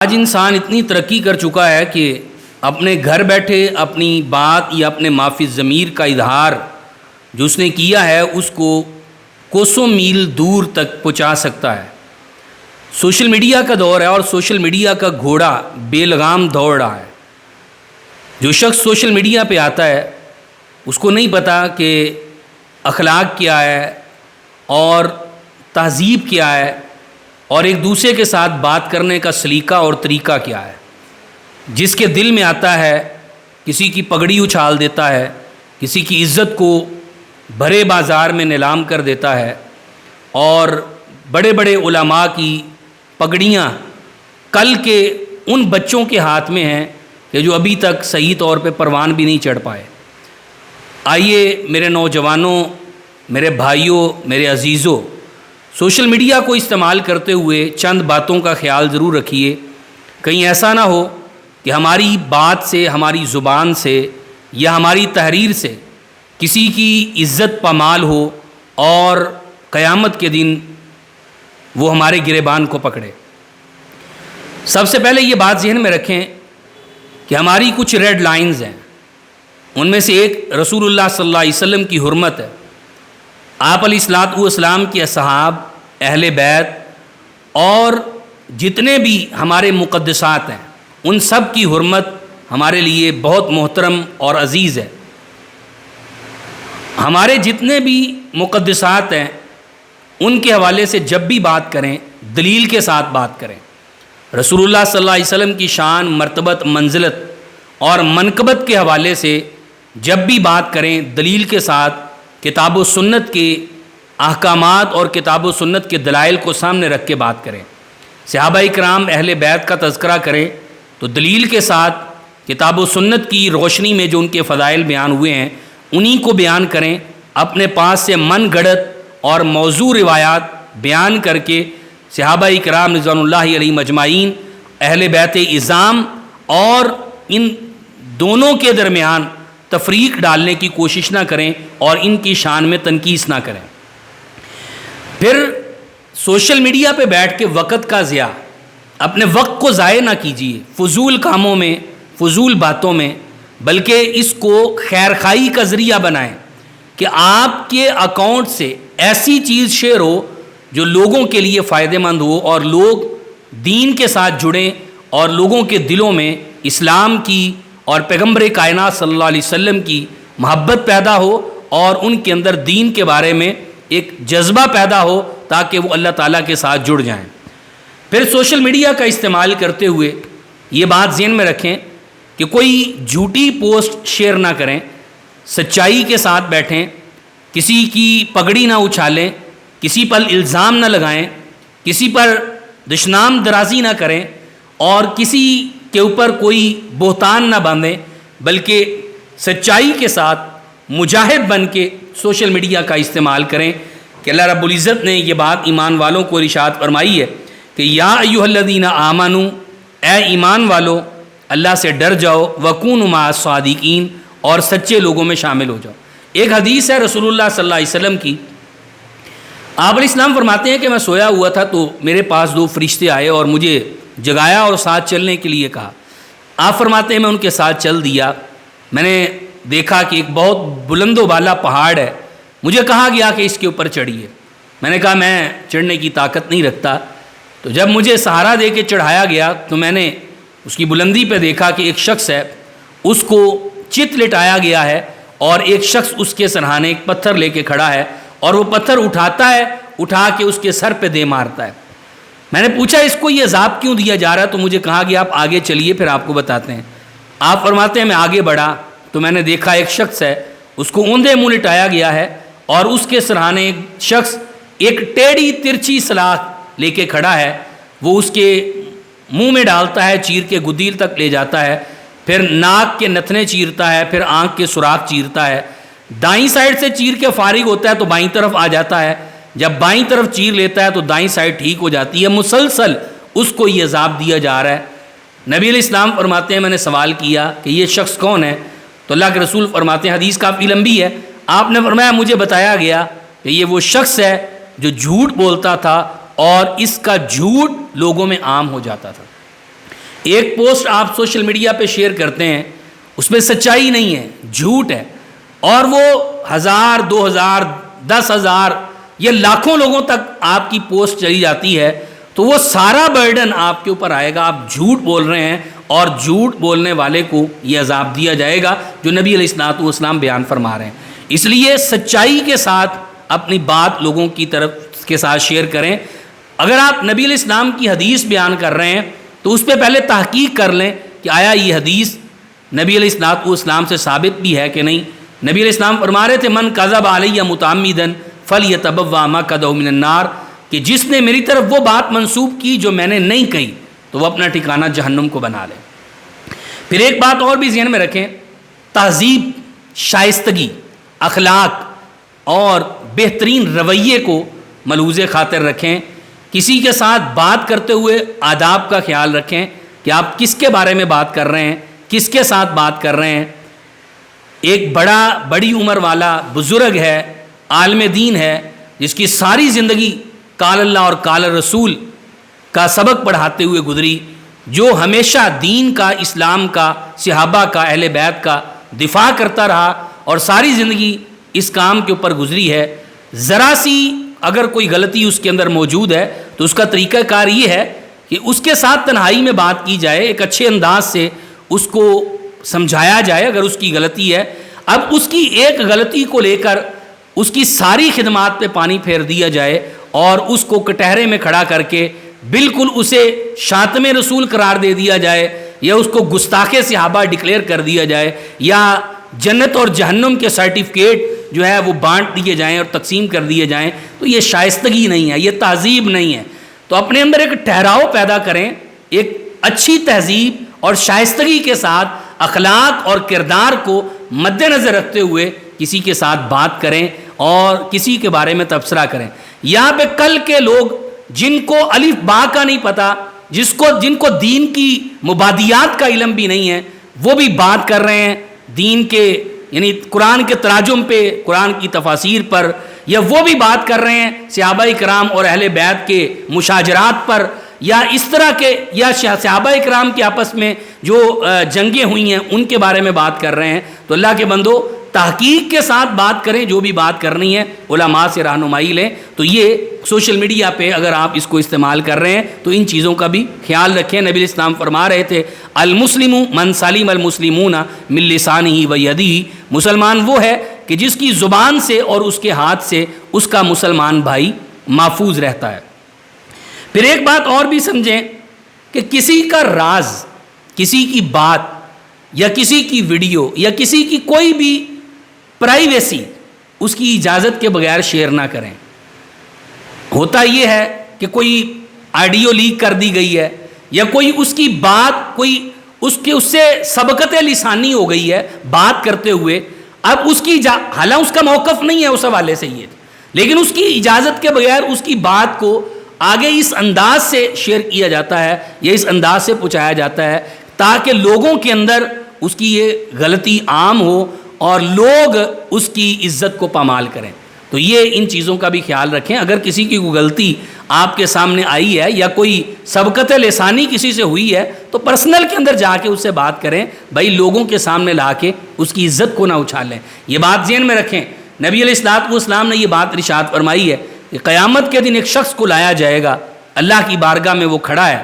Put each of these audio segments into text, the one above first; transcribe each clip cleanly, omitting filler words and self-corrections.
آج انسان اتنی ترقی کر چکا ہے کہ اپنے گھر بیٹھے اپنی بات یا اپنے معافی ضمیر کا اظہار جو اس نے کیا ہے اس کو کوسوں میل دور تک پہنچا سکتا ہے۔ سوشل میڈیا کا دور ہے اور سوشل میڈیا کا گھوڑا بے لگام دوڑ رہا ہے۔ جو شخص سوشل میڈیا پہ آتا ہے اس کو نہیں پتہ کہ اخلاق کیا ہے اور تہذیب کیا ہے اور ایک دوسرے کے ساتھ بات کرنے کا سلیقہ اور طریقہ کیا ہے۔ جس کے دل میں آتا ہے کسی کی پگڑی اچھال دیتا ہے، کسی کی عزت کو بھرے بازار میں نیلام کر دیتا ہے، اور بڑے بڑے علماء کی پگڑیاں کل کے ان بچوں کے ہاتھ میں ہیں کہ جو ابھی تک صحیح طور پہ پروان بھی نہیں چڑھ پائے۔ آئیے میرے نوجوانوں، میرے بھائیوں، میرے عزیزوں، سوشل میڈیا کو استعمال کرتے ہوئے چند باتوں کا خیال ضرور رکھیے۔ کہیں ایسا نہ ہو کہ ہماری بات سے، ہماری زبان سے یا ہماری تحریر سے کسی کی عزت پامال ہو اور قیامت کے دن وہ ہمارے گریبان کو پکڑے۔ سب سے پہلے یہ بات ذہن میں رکھیں کہ ہماری کچھ ریڈ لائنز ہیں۔ ان میں سے ایک رسول اللہ صلی اللہ علیہ وسلم کی حرمت ہے۔ آپ علیہ الصلوۃ والسلام کے اصحاب، اہل بیت اور جتنے بھی ہمارے مقدسات ہیں ان سب کی حرمت ہمارے لیے بہت محترم اور عزیز ہے۔ ہمارے جتنے بھی مقدسات ہیں ان کے حوالے سے جب بھی بات کریں دلیل کے ساتھ بات کریں۔ رسول اللہ صلی اللہ علیہ وسلم کی شان، مرتبت، منزلت اور منقبت کے حوالے سے جب بھی بات کریں دلیل کے ساتھ کتاب و سنت کے احکامات اور کتاب و سنت کے دلائل کو سامنے رکھ کے بات کریں۔ صحابہ کرام، اہل بیت کا تذکرہ کریں تو دلیل کے ساتھ کتاب و سنت کی روشنی میں جو ان کے فضائل بیان ہوئے ہیں انہی کو بیان کریں۔ اپنے پاس سے من گھڑت اور موضوع روایات بیان کر کے صحابہ کرام رضوان اللہ علیہ مجمعین، اہل بیت اعظام اور ان دونوں کے درمیان تفریق ڈالنے کی کوشش نہ کریں اور ان کی شان میں تنقیص نہ کریں۔ پھر سوشل میڈیا پہ بیٹھ کے وقت کا ضیاع، اپنے وقت کو ضائع نہ کیجیے فضول کاموں میں، فضول باتوں میں، بلکہ اس کو خیرخواہی کا ذریعہ بنائیں کہ آپ کے اکاؤنٹ سے ایسی چیز شیئر ہو جو لوگوں کے لیے فائدہ مند ہو اور لوگ دین کے ساتھ جڑیں اور لوگوں کے دلوں میں اسلام کی اور پیغمبر کائنات صلی اللہ علیہ وسلم کی محبت پیدا ہو اور ان کے اندر دین کے بارے میں ایک جذبہ پیدا ہو تاکہ وہ اللہ تعالیٰ کے ساتھ جڑ جائیں۔ پھر سوشل میڈیا کا استعمال کرتے ہوئے یہ بات ذہن میں رکھیں کہ کوئی جھوٹی پوسٹ شیئر نہ کریں، سچائی کے ساتھ بیٹھیں، کسی کی پگڑی نہ اچھالیں، کسی پر الزام نہ لگائیں، کسی پر دشنام درازی نہ کریں اور کسی کے اوپر کوئی بہتان نہ باندھیں، بلکہ سچائی کے ساتھ مجاہد بن کے سوشل میڈیا کا استعمال کریں کہ اللہ رب العزت نے یہ بات ایمان والوں کو ارشاد فرمائی ہے کہ یا ایھا الذین آمنو، اے ایمان والو اللہ سے ڈر جاؤ، وکونوا مع الصادقین، اور سچے لوگوں میں شامل ہو جاؤ۔ ایک حدیث ہے رسول اللہ صلی اللہ علیہ وسلم کی، آپ علیہ السلام فرماتے ہیں کہ میں سویا ہوا تھا تو میرے پاس دو فرشتے آئے اور مجھے جگایا اور ساتھ چلنے کے لیے کہا۔ آپ فرماتے ہیں میں ان کے ساتھ چل دیا، میں نے دیکھا کہ ایک بہت بلند و بالا پہاڑ ہے، مجھے کہا گیا کہ اس کے اوپر چڑھیے۔ میں نے کہا میں چڑھنے کی طاقت نہیں رکھتا، تو جب مجھے سہارا دے کے چڑھایا گیا تو میں نے اس کی بلندی پہ دیکھا کہ ایک شخص ہے، اس کو چت لٹایا گیا ہے اور ایک شخص اس کے سرہانے ایک پتھر لے کے کھڑا ہے اور وہ پتھر اٹھاتا ہے، اٹھا کے اس کے سر پہ دے مارتا ہے۔ میں نے پوچھا اس کو یہ عذاب کیوں دیا جا رہا ہے، تو مجھے کہا گیا آپ آگے چلیے پھر آپ کو بتاتے ہیں۔ آپ فرماتے ہیں میں آگے بڑھا تو میں نے دیکھا ایک شخص ہے، اس کو اوندھے منہ لٹایا گیا ہے اور اس کے سرہانے ایک شخص ایک ٹیڑھی ترچھی سلاخ لے کے کھڑا ہے، وہ اس کے منہ میں ڈالتا ہے، چیر کے گدیل تک لے جاتا ہے، پھر ناک کے نتنے چیرتا ہے، پھر آنکھ کے سوراخ چیرتا ہے، دائیں سائڈ سے چیر کے فارغ ہوتا ہے تو بائیں طرف آ جاتا ہے، جب بائیں طرف چیر لیتا ہے تو دائیں سائڈ ٹھیک ہو جاتی ہے۔ مسلسل اس کو یہ عذاب دیا جا رہا ہے۔ نبی علیہ السلام فرماتے ہیں میں نے سوال کیا کہ یہ شخص کون ہے، تو اللہ کے رسول فرماتے ہیں حدیث کافی لمبی ہے، آپ نے فرمایا مجھے بتایا گیا کہ یہ وہ شخص ہے جو جھوٹ بولتا تھا اور اس کا جھوٹ لوگوں میں عام ہو جاتا تھا۔ ایک پوسٹ آپ سوشل میڈیا پہ شیئر کرتے ہیں، اس میں سچائی نہیں ہے، جھوٹ ہے، اور وہ 1000 2000 10,000 یا لاکھوں لوگوں تک آپ کی پوسٹ چلی جاتی ہے، تو وہ سارا برڈن آپ کے اوپر آئے گا. آپ جھوٹ بول رہے ہیں اور جھوٹ بولنے والے کو یہ عذاب دیا جائے گا جو نبی علیہ الصلوۃ والسلام بیان فرما رہے ہیں. اس لیے سچائی کے ساتھ اپنی بات لوگوں کی طرف کے ساتھ شیئر کریں. اگر آپ نبی علیہ السلام کی حدیث بیان کر رہے ہیں تو اس پہ پہلے تحقیق کر لیں کہ آیا یہ حدیث نبی علیہ الصلوۃ والسلام سے ثابت بھی ہے کہ نہیں. نبی علیہ السلام فرما رہے تھے من کذب علی متعمدا فلیتبوأ مقعدہ من النار، کہ جس نے میری طرف وہ بات منسوب کی جو میں نے نہیں کہی تو وہ اپنا ٹھکانہ جہنم کو بنا لے. پھر ایک بات اور بھی ذہن میں رکھیں، تہذیب، شائستگی، اخلاق اور بہترین رویے کو ملحوظ خاطر رکھیں. کسی کے ساتھ بات کرتے ہوئے آداب کا خیال رکھیں کہ آپ کس کے بارے میں بات کر رہے ہیں، کس کے ساتھ بات کر رہے ہیں. ایک بڑی عمر والا بزرگ ہے، عالم دین ہے، جس کی ساری زندگی قال اللہ اور قال رسول کا سبق پڑھاتے ہوئے گزری، جو ہمیشہ دین کا، اسلام کا، صحابہ کا، اہل بیت کا دفاع کرتا رہا اور ساری زندگی اس کام کے اوپر گزری ہے. ذرا سی اگر کوئی غلطی اس کے اندر موجود ہے تو اس کا طریقہ کار یہ ہے کہ اس کے ساتھ تنہائی میں بات کی جائے، ایک اچھے انداز سے اس کو سمجھایا جائے اگر اس کی غلطی ہے. اب اس کی ایک غلطی کو لے کر اس کی ساری خدمات پہ پانی پھیر دیا جائے اور اس کو کٹہرے میں کھڑا کر کے بالکل اسے شاتم رسول قرار دے دیا جائے، یا اس کو گستاخ صحابہ ڈکلیئر کر دیا جائے، یا جنت اور جہنم کے سرٹیفکیٹ جو ہے وہ بانٹ دیے جائیں اور تقسیم کر دیے جائیں، تو یہ شائستگی نہیں ہے، یہ تہذیب نہیں ہے. تو اپنے اندر ایک ٹھہراؤ پیدا کریں، ایک اچھی تہذیب اور شائستگی کے ساتھ اخلاق اور کردار کو مد نظر رکھتے ہوئے کسی کے ساتھ بات کریں اور کسی کے بارے میں تبصرہ کریں. یہاں پہ کل کے لوگ جن کو الف با کا نہیں پتہ، جن کو دین کی مبادیات کا علم بھی نہیں ہے، وہ بھی بات کر رہے ہیں دین کے، یعنی قرآن کے تراجم پہ، قرآن کی تفاسیر پر، یا وہ بھی بات کر رہے ہیں صحابہ کرام اور اہل بیت کے مشاجرات پر، یا اس طرح کے، یا صحابہ کرام کے آپس میں جو جنگیں ہوئی ہیں ان کے بارے میں بات کر رہے ہیں. تو اللہ کے بندو، تحقیق کے ساتھ بات کریں، جو بھی بات کرنی ہے علماء سے رہنمائی لیں. تو یہ سوشل میڈیا پہ اگر آپ اس کو استعمال کر رہے ہیں تو ان چیزوں کا بھی خیال رکھیں. نبی اسلام فرما رہے تھے المسلم من سلم المسلمون من لسانہ و یدہ، مسلمان وہ ہے کہ جس کی زبان سے اور اس کے ہاتھ سے اس کا مسلمان بھائی محفوظ رہتا ہے. پھر ایک بات اور بھی سمجھیں کہ کسی کا راز، کسی کی بات یا کسی کی ویڈیو یا کسی کی کوئی بھی پرائیویسی اس کی اجازت کے بغیر شیئر نہ کریں. ہوتا یہ ہے کہ کوئی آڈیو لیک کر دی گئی ہے، یا کوئی اس کی بات، کوئی اس سے سبقت لسانی ہو گئی ہے بات کرتے ہوئے. اب اس کی حالانکہ اس کا موقف نہیں ہے اس حوالے سے یہ، لیکن اس کی اجازت کے بغیر اس کی بات کو آگے اس انداز سے شیئر کیا جاتا ہے یا اس انداز سے پہنچایا جاتا ہے تاکہ لوگوں کے اندر اس کی یہ غلطی عام ہو اور لوگ اس کی عزت کو پامال کریں. تو یہ ان چیزوں کا بھی خیال رکھیں. اگر کسی کی کوئی غلطی آپ کے سامنے آئی ہے یا کوئی سبقت لسانی کسی سے ہوئی ہے تو پرسنل کے اندر جا کے اس سے بات کریں، بھائی لوگوں کے سامنے لا کے اس کی عزت کو نہ اچھالیں. یہ بات ذہن میں رکھیں. نبی علیہ الصلوۃ والسلام نے یہ بات ارشاد فرمائی ہے کہ قیامت کے دن ایک شخص کو لایا جائے گا، اللہ کی بارگاہ میں وہ کھڑا ہے.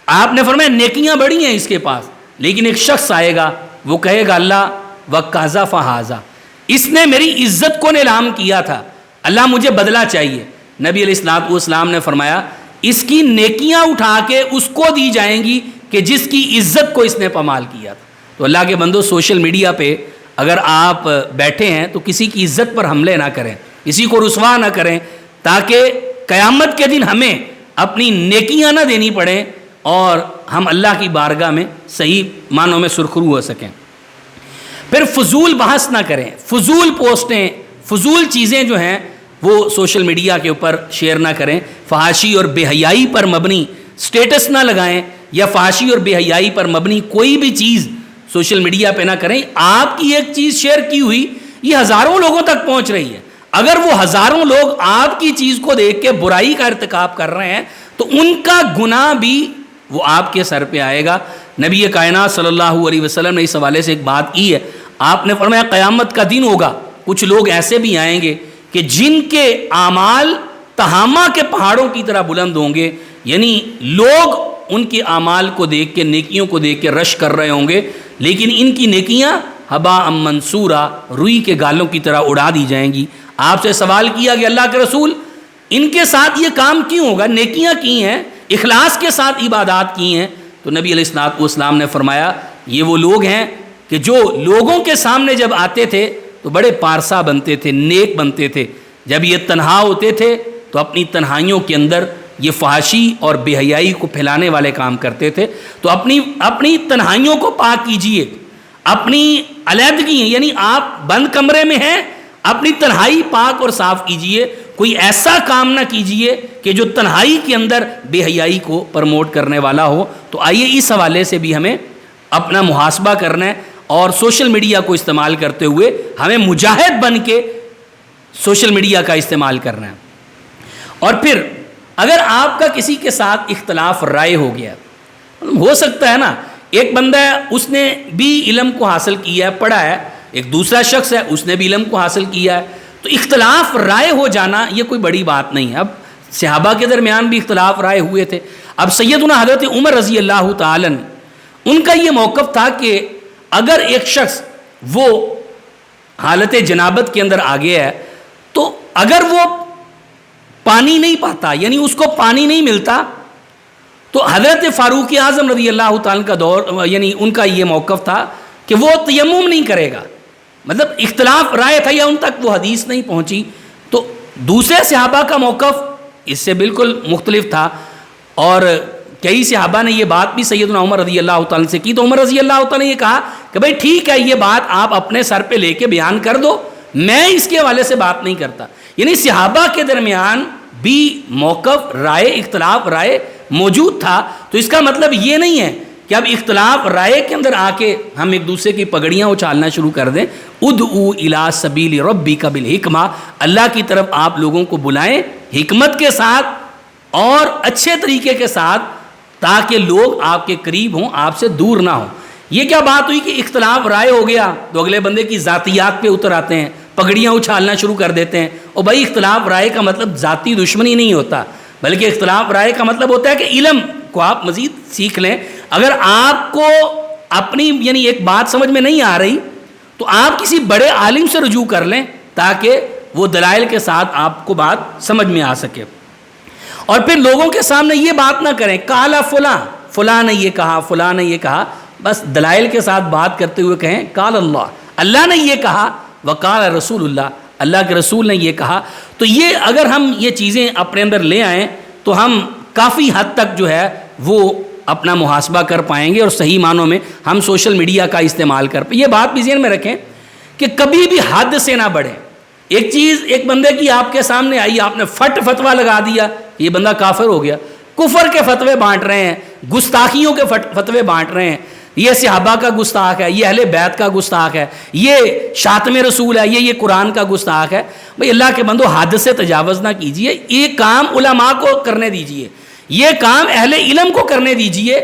آپ نے فرمایا نیکیاں بڑی ہیں اس کے پاس، لیکن ایک شخص آئے گا وہ کہے گا اللہ وَقَذَفَ فَهَذَا، اس نے میری عزت کو نیلام کیا تھا، اللہ مجھے بدلہ چاہیے. نبی علیہ الصلوۃ والسلام نے فرمایا اس کی نیکیاں اٹھا کے اس کو دی جائیں گی کہ جس کی عزت کو اس نے پامال کیا تھا. تو اللہ کے بندو، سوشل میڈیا پہ اگر آپ بیٹھے ہیں تو کسی کی عزت پر حملے نہ کریں، کسی کو رسوا نہ کریں، تاکہ قیامت کے دن ہمیں اپنی نیکیاں نہ دینی پڑیں اور ہم اللہ کی بارگاہ میں صحیح معنوں میں سرخرو ہو سکیں. پھر فضول بحث نہ کریں، فضول پوسٹیں، فضول چیزیں جو ہیں وہ سوشل میڈیا کے اوپر شیئر نہ کریں. فحاشی اور بے حیائی پر مبنی سٹیٹس نہ لگائیں، یا فحاشی اور بے حیائی پر مبنی کوئی بھی چیز سوشل میڈیا پہ نہ کریں. آپ کی ایک چیز شیئر کی ہوئی یہ ہزاروں لوگوں تک پہنچ رہی ہے، اگر وہ ہزاروں لوگ آپ کی چیز کو دیکھ کے برائی کا ارتکاب کر رہے ہیں تو ان کا گناہ بھی وہ آپ کے سر پہ آئے گا۔ نبی کائنات صلی اللہ علیہ وسلم نے اس حوالے سے ایک بات کی ہے، آپ نے فرمایا قیامت کا دن ہوگا، کچھ لوگ ایسے بھی آئیں گے کہ جن کے اعمال تہامہ کے پہاڑوں کی طرح بلند ہوں گے، یعنی لوگ ان کے اعمال کو دیکھ کے، نیکیوں کو دیکھ کے رش کر رہے ہوں گے، لیکن ان کی نیکیاں ہباء منصورا، روئی کے گالوں کی طرح اڑا دی جائیں گی۔ آپ سے سوال کیا کہ اللہ کے رسول ان کے ساتھ یہ کام کیوں ہوگا؟ نیکیاں کی ہیں، اخلاص کے ساتھ عبادات کی ہیں، تو نبی علیہ الصلوۃ والسلام نے فرمایا یہ وہ لوگ ہیں کہ جو لوگوں کے سامنے جب آتے تھے تو بڑے پارسا بنتے تھے، نیک بنتے تھے، جب یہ تنہا ہوتے تھے تو اپنی تنہائیوں کے اندر یہ فحاشی اور بے حیائی کو پھیلانے والے کام کرتے تھے۔ تو اپنی تنہائیوں کو پاک کیجئے، اپنی علیحدگی، یعنی آپ بند کمرے میں ہیں، اپنی تنہائی پاک اور صاف کیجئے، کوئی ایسا کام نہ کیجئے کہ جو تنہائی کے اندر بے حیائی کو پروموٹ کرنے والا ہو۔ تو آئیے اس حوالے سے بھی ہمیں اپنا محاسبہ کرنا ہے، اور سوشل میڈیا کو استعمال کرتے ہوئے ہمیں مجاہد بن کے سوشل میڈیا کا استعمال کرنا ہے۔ اور پھر اگر آپ کا کسی کے ساتھ اختلاف رائے ہو گیا، ہو سکتا ہے نا ایک بندہ ہے اس نے بھی علم کو حاصل کیا ہے، پڑھا ہے، ایک دوسرا شخص ہے اس نے بھی علم کو حاصل کیا ہے، تو اختلاف رائے ہو جانا یہ کوئی بڑی بات نہیں ہے۔ اب صحابہ کے درمیان بھی اختلاف رائے ہوئے تھے۔ اب سیدنا حضرت عمر رضی اللہ تعالیٰ ان کا یہ موقف تھا کہ اگر ایک شخص وہ حالت جنابت کے اندر آ گیا ہے تو اگر وہ پانی نہیں پاتا، یعنی اس کو پانی نہیں ملتا، تو حضرت فاروق اعظم رضی اللہ تعالیٰ کا دور، یعنی ان کا یہ موقف تھا کہ وہ تیمم نہیں کرے گا۔ مطلب اختلاف رائے تھا یا ان تک وہ حدیث نہیں پہنچی۔ تو دوسرے صحابہ کا موقف اس سے بالکل مختلف تھا، اور کئی صحابہ نے یہ بات بھی سیدنا عمر رضی اللہ تعالیٰ سے کی، تو عمر رضی اللہ تعالیٰ نے یہ کہا کہ بھائی ٹھیک ہے، یہ بات آپ اپنے سر پہ لے کے بیان کر دو، میں اس کے حوالے سے بات نہیں کرتا۔ یعنی صحابہ کے درمیان بھی موقف رائے، اختلاف رائے موجود تھا، تو اس کا مطلب یہ نہیں ہے کہ اب اختلاف رائے کے اندر آ کے ہم ایک دوسرے کی پگڑیاں اچھالنا شروع کر دیں۔ ادعو الی سبیل ربک بالحکمہ، اللہ کی طرف آپ لوگوں کو بلائیں حکمت کے ساتھ اور اچھے طریقے کے ساتھ، تاکہ لوگ آپ کے قریب ہوں، آپ سے دور نہ ہوں۔ یہ کیا بات ہوئی کہ اختلاف رائے ہو گیا تو اگلے بندے کی ذاتیات پہ اتر آتے ہیں، پگڑیاں اچھالنا شروع کر دیتے ہیں۔ اور بھائی اختلاف رائے کا مطلب ذاتی دشمنی نہیں ہوتا، بلکہ اختلاف رائے کا مطلب ہوتا ہے کہ علم کو آپ مزید سیکھ لیں۔ اگر آپ کو اپنی یعنی ایک بات سمجھ میں نہیں آ رہی تو آپ کسی بڑے عالم سے رجوع کر لیں، تاکہ وہ دلائل کے ساتھ آپ کو بات سمجھ میں آ سکے۔ اور پھر لوگوں کے سامنے یہ بات نہ کریں کالا فلاں نے یہ کہا، فلاں نے یہ کہا، بس دلائل کے ساتھ بات کرتے ہوئے کہیں قال اللہ، اللہ نے یہ کہا، وقال رسول اللہ، اللہ کے رسول نے یہ کہا۔ تو یہ اگر ہم یہ چیزیں اپنے اندر لے آئیں تو ہم کافی حد تک جو ہے وہ اپنا محاسبہ کر پائیں گے، اور صحیح معنوں میں ہم سوشل میڈیا کا استعمال کر پائیں۔ یہ بات بھی ذہن میں رکھیں کہ کبھی بھی حد سے نہ بڑھیں۔ ایک چیز ایک بندے کی آپ کے سامنے آئی، آپ نے فتویٰ لگا دیا، یہ بندہ کافر ہو گیا، کفر کے فتوے بانٹ رہے ہیں، گستاخیوں کے فتوے بانٹ رہے ہیں، یہ صحابہ کا گستاخ ہے، یہ اہل بیت کا گستاخ ہے، یہ شاتم رسول ہے، یہ قرآن کا گستاخ ہے۔ بھئی اللہ کے بندو حد سے تجاوز نہ کیجئے، یہ کام علماء کو کرنے دیجئے، یہ کام اہل علم کو کرنے دیجئے۔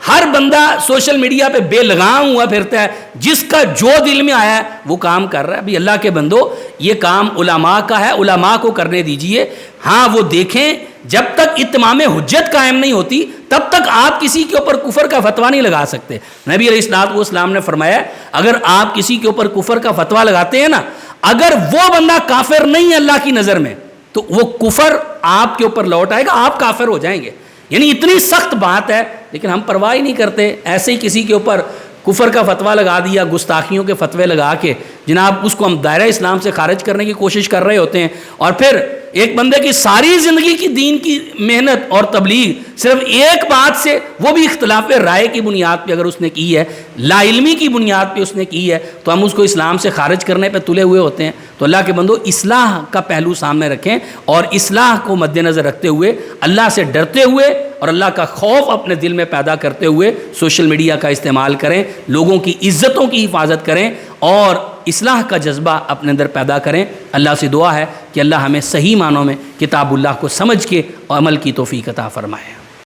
ہر بندہ سوشل میڈیا پہ بے لگام ہوا پھرتا ہے، جس کا جو دل میں آیا ہے وہ کام کر رہا ہے۔ بھئی اللہ کے بندو یہ کام علماء کا ہے، علماء کو کرنے دیجئے۔ ہاں وہ دیکھیں، جب تک اتمام حجت قائم نہیں ہوتی تب تک آپ کسی کے اوپر کفر کا فتویٰ نہیں لگا سکتے۔ نبی علیہ الصلوۃ والسلام نے فرمایا اگر آپ کسی کے اوپر کفر کا فتویٰ لگاتے ہیں نا، اگر وہ بندہ کافر نہیں ہے اللہ کی نظر میں، تو وہ کفر آپ کے اوپر لوٹ آئے گا، آپ کافر ہو جائیں گے۔ یعنی اتنی سخت بات ہے، لیکن ہم پرواہ ہی نہیں کرتے، ایسے ہی کسی کے اوپر کفر کا فتویٰ لگا دیا، گستاخیوں کے فتوے لگا کے جناب اس کو ہم دائرہ اسلام سے خارج کرنے کی کوشش کر رہے ہوتے ہیں۔ اور پھر ایک بندے کی ساری زندگی کی دین کی محنت اور تبلیغ صرف ایک بات سے، وہ بھی اختلاف رائے کی بنیاد پہ اگر اس نے کی ہے، لا علمی کی بنیاد پہ اس نے کی ہے، تو ہم اس کو اسلام سے خارج کرنے پہ تلے ہوئے ہوتے ہیں۔ تو اللہ کے بندو اصلاح کا پہلو سامنے رکھیں، اور اصلاح کو مد نظر رکھتے ہوئے، اللہ سے ڈرتے ہوئے اور اللہ کا خوف اپنے دل میں پیدا کرتے ہوئے سوشل میڈیا کا استعمال کریں، لوگوں کی عزتوں کی حفاظت کریں اور اصلاح کا جذبہ اپنے اندر پیدا کریں۔ اللہ سے دعا ہے کہ اللہ ہمیں صحیح معنوں میں کتاب اللہ کو سمجھ کے عمل کی توفیق عطا فرمائے۔